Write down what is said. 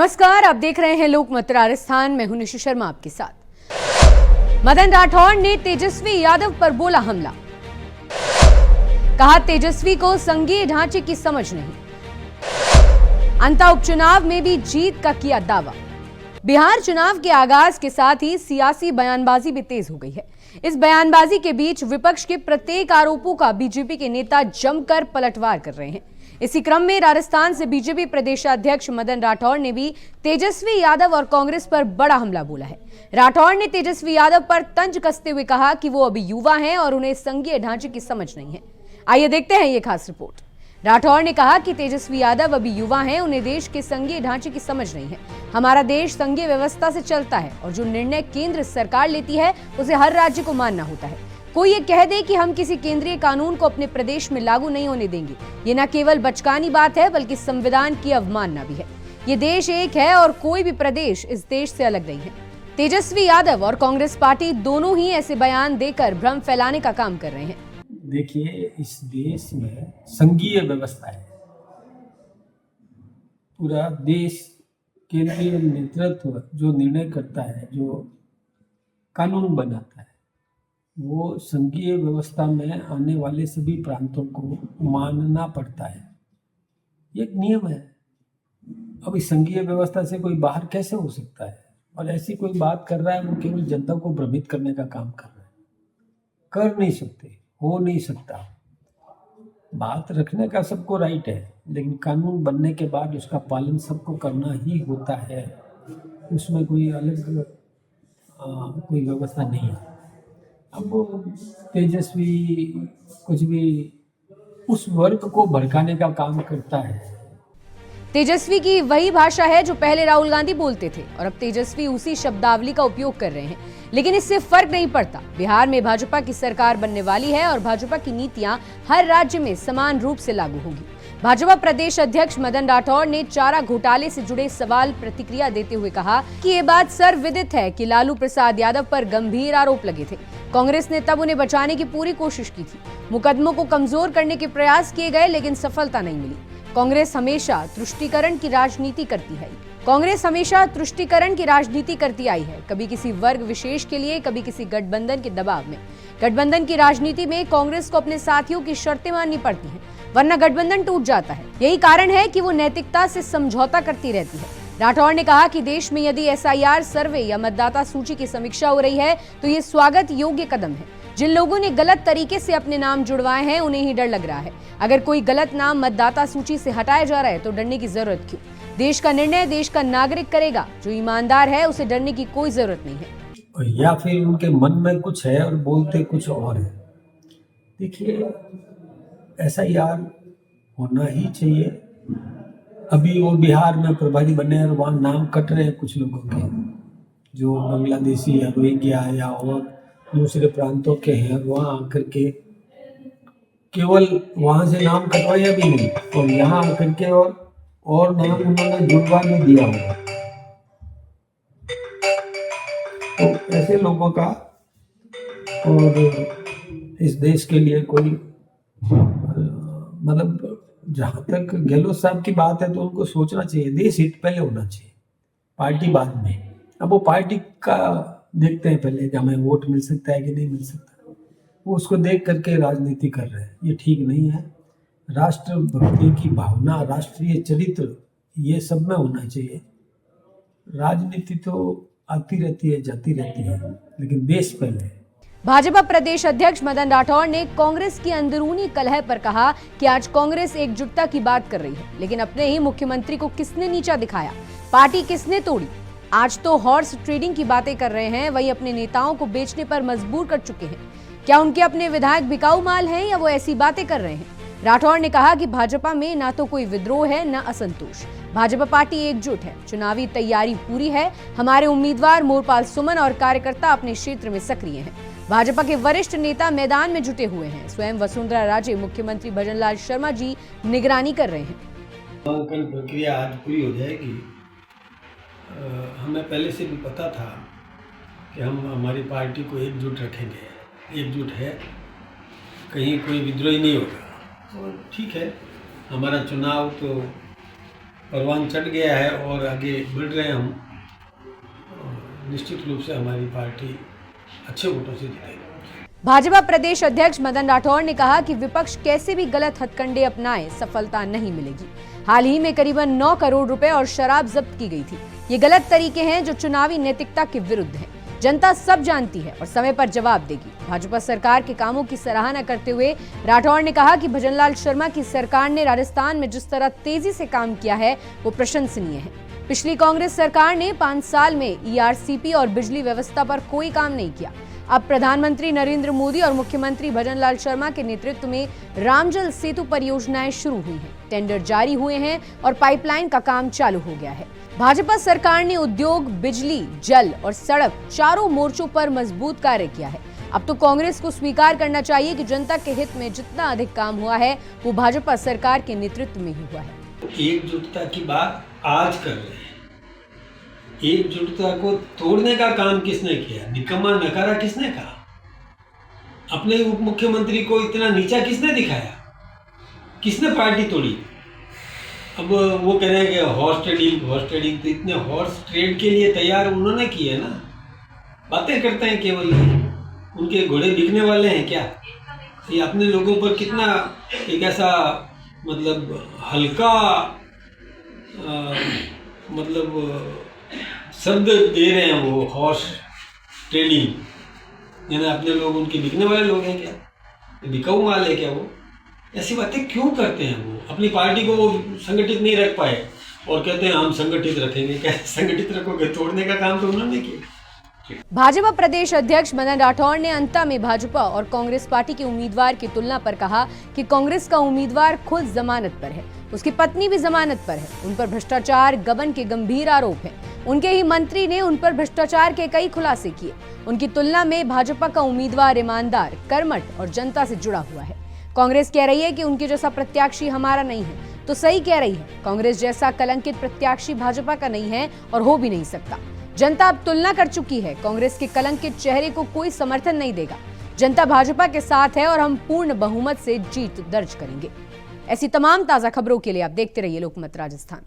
नमस्कार, आप देख रहे हैं लोकमत राजस्थान। मैं हूं निशु शर्मा आपके साथ। मदन राठौड़ ने तेजस्वी यादव पर बोला हमला। कहा तेजस्वी को संघीय ढांचे की समझ नहीं। अंता उपचुनाव में भी जीत का किया दावा। बिहार चुनाव के आगाज के साथ ही सियासी बयानबाजी भी तेज हो गई है। इस बयानबाजी के बीच विपक्ष के प्रत्येक आरोपों का बीजेपी के नेता जमकर पलटवार कर रहे हैं। इसी क्रम में राजस्थान से बीजेपी प्रदेशाध्यक्ष मदन राठौड़ ने भी तेजस्वी यादव और कांग्रेस पर बड़ा हमला बोला है। राठौड़ ने तेजस्वी यादव पर तंज कसते हुए कहा कि वो अभी युवा हैं और उन्हें संघीय ढांचे की समझ नहीं है। आइए देखते हैं ये खास रिपोर्ट। राठौड़ ने कहा कि तेजस्वी यादव अभी युवा हैं, उन्हें देश के संघीय ढांचे की समझ नहीं है। हमारा देश संघीय व्यवस्था से चलता है और जो निर्णय केंद्र सरकार लेती है उसे हर राज्य को मानना होता है। कोई ये कह दे कि हम किसी केंद्रीय कानून को अपने प्रदेश में लागू नहीं होने देंगे, ये न केवल बचकानी बात है बल्कि संविधान की अवमानना भी है। ये देश एक है और कोई भी प्रदेश इस देश से अलग नहीं है। तेजस्वी यादव और कांग्रेस पार्टी दोनों ही ऐसे बयान देकर भ्रम फैलाने का काम कर रहे हैं। देखिए, इस देश में संघीय व्यवस्था है। पूरा देश केंद्रीय नेतृत्व जो निर्णय करता है, जो कानून बनाता है, वो संघीय व्यवस्था में आने वाले सभी प्रांतों को मानना पड़ता है। ये एक नियम है। अब इस संघीय व्यवस्था से कोई बाहर कैसे हो सकता है? और ऐसी कोई बात कर रहा है, वो केवल जनता को भ्रमित करने का काम कर रहा है। कर नहीं सकते, हो नहीं सकता। बात रखने का सबको राइट है, लेकिन कानून बनने के बाद उसका पालन सबको करना ही होता है। उसमें कोई अलग कोई व्यवस्था नहीं है। अब वो तेजस्वी कुछ भी उस वर्ग को भड़काने का काम करता है। तेजस्वी की वही भाषा है जो पहले राहुल गांधी बोलते थे और अब तेजस्वी उसी शब्दावली का उपयोग कर रहे हैं, लेकिन इससे फर्क नहीं पड़ता। बिहार में भाजपा की सरकार बनने वाली है और भाजपा की नीतियां हर राज्य में समान रूप से लागू होगी। भाजपा प्रदेश अध्यक्ष मदन राठौड़ ने चारा घोटाले से जुड़े सवाल प्रतिक्रिया देते हुए कहा कि ये बात सर्वविदित है कि लालू प्रसाद यादव पर गंभीर आरोप लगे थे। कांग्रेस ने तब उन्हें बचाने की पूरी कोशिश की थी। मुकदमों को कमजोर करने के प्रयास किए गए, लेकिन सफलता नहीं मिली। कांग्रेस हमेशा तुष्टीकरण की राजनीति करती है। कांग्रेस हमेशा तुष्टीकरण की राजनीति करती आई है, कभी किसी वर्ग विशेष के लिए, कभी किसी गठबंधन के दबाव में। गठबंधन की राजनीति में कांग्रेस को अपने साथियों की शर्तें माननी पड़ती हैं, वरना गठबंधन टूट जाता है। यही कारण है कि वो नैतिकता से समझौता करती रहती है। राठौड़ ने कहा कि देश में यदि SIR सर्वे या मतदाता सूची की समीक्षा हो रही है तो ये स्वागत योग्य कदम है। जिन लोगों ने गलत तरीके से अपने नाम जुड़वाए हैं उन्हें ही डर लग रहा है। अगर कोई गलत नाम मतदाता सूची से हटाया जा रहा है तो डरने की जरूरत क्यों? देश का निर्णय देश का नागरिक करेगा। जो ईमानदार है उसे डरने की कोई जरूरत नहीं है। या फिर उनके मन में कुछ है और बोलते कुछ और है। देखिए, SIR होना ही चाहिए। अभी वो बिहार में प्रभारी बने और वहाँ नाम कट रहे हैं कुछ लोगों के, जो बांग्लादेशी या रोहिंग्या या और दूसरे प्रांतों के हैं। वहाँ आकर के केवल वहाँ से नाम कटवाया भी नहीं और यहाँ आकर के और नाम उन्होंने जुड़वा भी दिया होगा। तो ऐसे लोगों का और इस देश के लिए कोई मतलब, जहाँ तक गहलोत साहब की बात है तो उनको सोचना चाहिए, देश हित पहले होना चाहिए, पार्टी बाद में। अब वो पार्टी का देखते हैं पहले कि हमें वोट मिल सकता है कि नहीं मिल सकता, वो उसको देख करके राजनीति कर रहे हैं। ये ठीक नहीं है। राष्ट्रभक्ति की भावना, राष्ट्रीय चरित्र, ये सब में होना चाहिए। राजनीति तो आती रहती है, जाती रहती है, लेकिन देश पहले है। भाजपा प्रदेश अध्यक्ष मदन राठौड़ ने कांग्रेस की अंदरूनी कलह पर कहा कि आज कांग्रेस एकजुटता की बात कर रही है, लेकिन अपने ही मुख्यमंत्री को किसने नीचा दिखाया, पार्टी किसने तोड़ी? आज तो हॉर्स ट्रेडिंग की बातें कर रहे हैं, वही अपने नेताओं को बेचने पर मजबूर कर चुके हैं। क्या उनके अपने विधायक बिकाऊ माल हैं या वो ऐसी बातें कर रहे हैं? राठौड़ ने कहा कि भाजपा में ना तो कोई विद्रोह है न असंतोष। भाजपा पार्टी एकजुट है, चुनावी तैयारी पूरी है। हमारे उम्मीदवार मोरपाल सुमन और कार्यकर्ता अपने क्षेत्र में सक्रिय हैं। भाजपा के वरिष्ठ नेता मैदान में जुटे हुए हैं। स्वयं वसुंधरा राजे, मुख्यमंत्री भजनलाल शर्मा जी निगरानी कर रहे हैं। नामांकन प्रक्रिया आज पूरी हो जाएगी। हमें पहले से भी पता था कि हम हमारी पार्टी को एकजुट रखेंगे, एकजुट है, कहीं कोई विद्रोह नहीं होगा। और ठीक है, हमारा चुनाव तो परवान चढ़ गया है और आगे बढ़ रहे हैं हम। निश्चित रूप से हमारी पार्टी अच्छे वोटों से जीतेगी। भाजपा प्रदेश अध्यक्ष मदन राठौड़ ने कहा कि विपक्ष कैसे भी गलत हथकंडे अपनाए सफलता नहीं मिलेगी। हाल ही में करीबन 9 करोड़ रुपए और शराब जब्त की गई थी। ये गलत तरीके हैं जो चुनावी नैतिकता के विरुद्ध हैं। जनता सब जानती है और समय पर जवाब देगी। भाजपा सरकार के कामों की सराहना करते हुए राठौड़ ने कहा कि भजनलाल शर्मा की सरकार ने राजस्थान में जिस तरह तेजी से काम किया है वो प्रशंसनीय है। पिछली कांग्रेस सरकार ने 5 साल में ईआरसीपी और बिजली व्यवस्था पर कोई काम नहीं किया। अब प्रधानमंत्री नरेंद्र मोदी और मुख्यमंत्री भजनलाल शर्मा के नेतृत्व में रामजल सेतु परियोजनाएं शुरू हुई हैं, टेंडर जारी हुए हैं और पाइपलाइन का काम चालू हो गया है। भाजपा सरकार ने उद्योग, बिजली, जल और सड़क चारों मोर्चों पर मजबूत कार्य किया है। अब तो कांग्रेस को स्वीकार करना चाहिए कि जनता के हित में जितना अधिक काम हुआ है वो भाजपा सरकार के नेतृत्व में ही हुआ है। एकजुटता की बात आज कर रहे हैं। एकजुटता को तोड़ने का काम किसने किया? निकम्मा नकारा किसने कहा? अपने उप मुख्यमंत्री को इतना नीचा किसने दिखाया? किसने पार्टी तोड़ी? अब वो कह रहे हैं कि हॉर्स ट्रेडिंग, तो इतने हॉर्स ट्रेड के लिए तैयार उन्होंने किए ना। बातें करते हैं केवल, उनके घोड़े बिकने वाले हैं क्या? ये अपने लोगों पर कितना एक ऐसा मतलब हल्का शब्द दे रहे हैं वो हॉर्स ट्रेडिंग, यानी अपने लोग उनके बिकने वाले लोग हैं क्या? बिकाऊ माल है क्या वो? ऐसी बातें क्यों करते हैं वो? अपनी पार्टी को वो संगठित नहीं रख पाए और कहते हैं हम संगठित रखेंगे। कैसे संगठित रखोगे? तोड़ने का काम तो उन्होंने किया। भाजपा प्रदेश अध्यक्ष मदन राठौड़ ने अंत में भाजपा और कांग्रेस पार्टी के उम्मीदवार की तुलना पर कहा कि कांग्रेस का उम्मीदवार खुद जमानत पर है, उसकी पत्नी भी जमानत पर है। उन पर भ्रष्टाचार, गबन के गंभीर आरोप हैं। उनके ही मंत्री ने उन पर भ्रष्टाचार के कई खुलासे किए। उनकी तुलना में भाजपा का उम्मीदवार ईमानदार, कर्मठ और जनता से जुड़ा हुआ है। कांग्रेस कह रही है कि उनके जैसा प्रत्याशी हमारा नहीं है, तो सही कह रही है। कांग्रेस जैसा कलंकित प्रत्याशी भाजपा का नहीं है और हो भी नहीं सकता। जनता अब तुलना कर चुकी है। कांग्रेस के कलंकित चेहरे को कोई समर्थन नहीं देगा। जनता भाजपा के साथ है और हम पूर्ण बहुमत से जीत दर्ज करेंगे। ऐसी तमाम ताजा खबरों के लिए आप देखते रहिए लोकमत राजस्थान।